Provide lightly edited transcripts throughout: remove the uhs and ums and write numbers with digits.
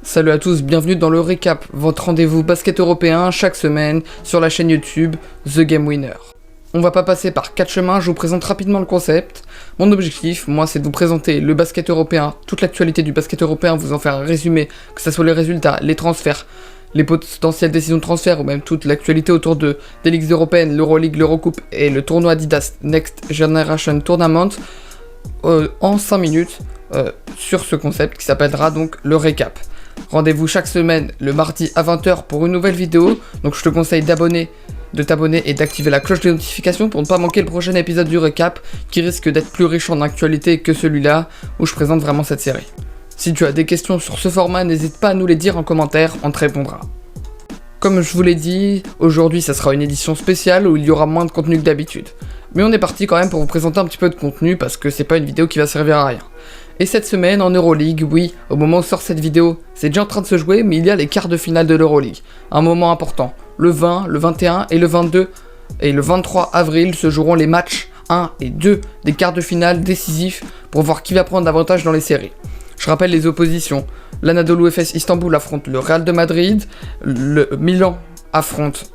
Salut à tous, bienvenue dans le récap, votre rendez-vous basket européen chaque semaine sur la chaîne YouTube The Game Winner. On va pas passer par 4 chemins, je vous présente rapidement le concept. Mon objectif, moi, c'est de vous présenter le basket européen, toute l'actualité du basket européen, vous en faire un résumé, que ce soit les résultats, les transferts, les potentielles décisions de transfert ou même toute l'actualité autour des ligues européennes, l'Euroleague, l'Eurocoupe et le tournoi Adidas Next Generation Tournament en 5 minutes sur ce concept qui s'appellera donc le récap. Rendez-vous chaque semaine le mardi à 20h pour une nouvelle vidéo, donc je te conseille de t'abonner et d'activer la cloche de notification pour ne pas manquer le prochain épisode du récap qui risque d'être plus riche en actualité que celui-là où je présente vraiment cette série. Si tu as des questions sur ce format, n'hésite pas à nous les dire en commentaire, on te répondra. Comme je vous l'ai dit, aujourd'hui ça sera une édition spéciale où il y aura moins de contenu que d'habitude. Mais on est parti quand même pour vous présenter un petit peu de contenu parce que c'est pas une vidéo qui va servir à rien. Et cette semaine en Euroleague, oui, au moment où sort cette vidéo, c'est déjà en train de se jouer, mais il y a les quarts de finale de l'Euroleague. Un moment important. Le 20, le 21 et le 22 et le 23 avril se joueront les matchs 1 et 2 des quarts de finale décisifs pour voir qui va prendre davantage dans les séries. Je rappelle les oppositions. L'Anadolu Efes Istanbul affronte le Real de Madrid, le Milan affronte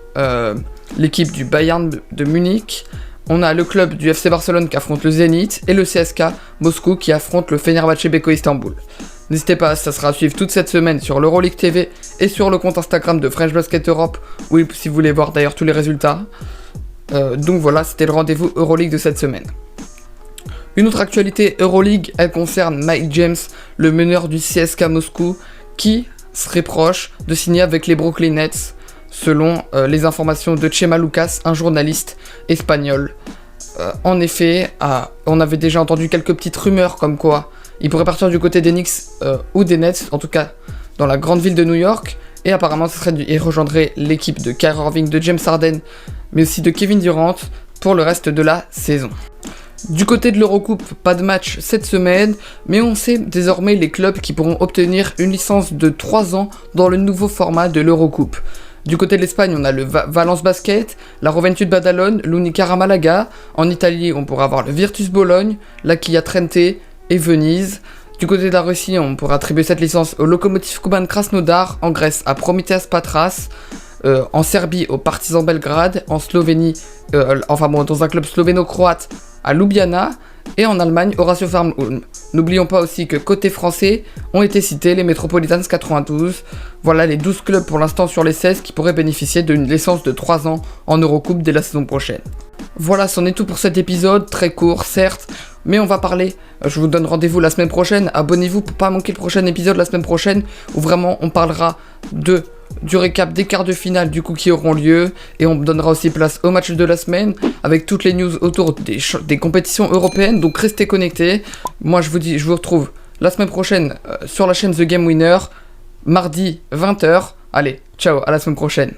l'équipe du Bayern de Munich. On a le club du FC Barcelone qui affronte le Zénith et le CSK Moscou qui affronte le Fenerbahçe Beko Istanbul. N'hésitez pas, ça sera à suivre toute cette semaine sur l'Euroleague TV et sur le compte Instagram de French Basket Europe, oui, si vous voulez voir d'ailleurs tous les résultats. Donc voilà, c'était le rendez-vous Euroleague de cette semaine. Une autre actualité Euroleague, elle concerne Mike James, le meneur du CSK Moscou, qui serait proche de signer avec les Brooklyn Nets, selon les informations de Chema Lucas, un journaliste espagnol. En effet, on avait déjà entendu quelques petites rumeurs comme quoi il pourrait partir du côté des Knicks ou des Nets, en tout cas dans la grande ville de New York, et apparemment il rejoindrait l'équipe de Kyrie Irving, de James Harden, mais aussi de Kevin Durant pour le reste de la saison. Du côté de l'Eurocoupe, pas de match cette semaine, mais on sait désormais les clubs qui pourront obtenir une licence de 3 ans dans le nouveau format de l'Eurocoupe. Du côté de l'Espagne, on a le Valence Basket, la Juventud Badalone, l'Unicaja Malaga. En Italie, on pourra avoir le Virtus Bologne, la Kia Trente et Venise. Du côté de la Russie, on pourra attribuer cette licence au Lokomotiv Kuban Krasnodar, en Grèce à Prometheas Patras, en Serbie au Partizan Belgrade, en Slovénie, dans un club slovéno-croate à Ljubljana, et en Allemagne au Ratio Farm Ulm. N'oublions pas aussi que côté français ont été cités les Metropolitans 92. Voilà les 12 clubs pour l'instant sur les 16 qui pourraient bénéficier d'une licence de 3 ans en Eurocoupe dès la saison prochaine. Voilà, c'en est tout pour cet épisode, très court certes, mais on va parler, je vous donne rendez-vous la semaine prochaine, abonnez-vous pour pas manquer le prochain épisode la semaine prochaine, où vraiment on parlera du récap des quarts de finale du coup qui auront lieu, et on donnera aussi place au match de la semaine, avec toutes les news autour des compétitions européennes, donc restez connectés. Moi je vous retrouve la semaine prochaine sur la chaîne The Game Winner, mardi 20h, allez, ciao, à la semaine prochaine.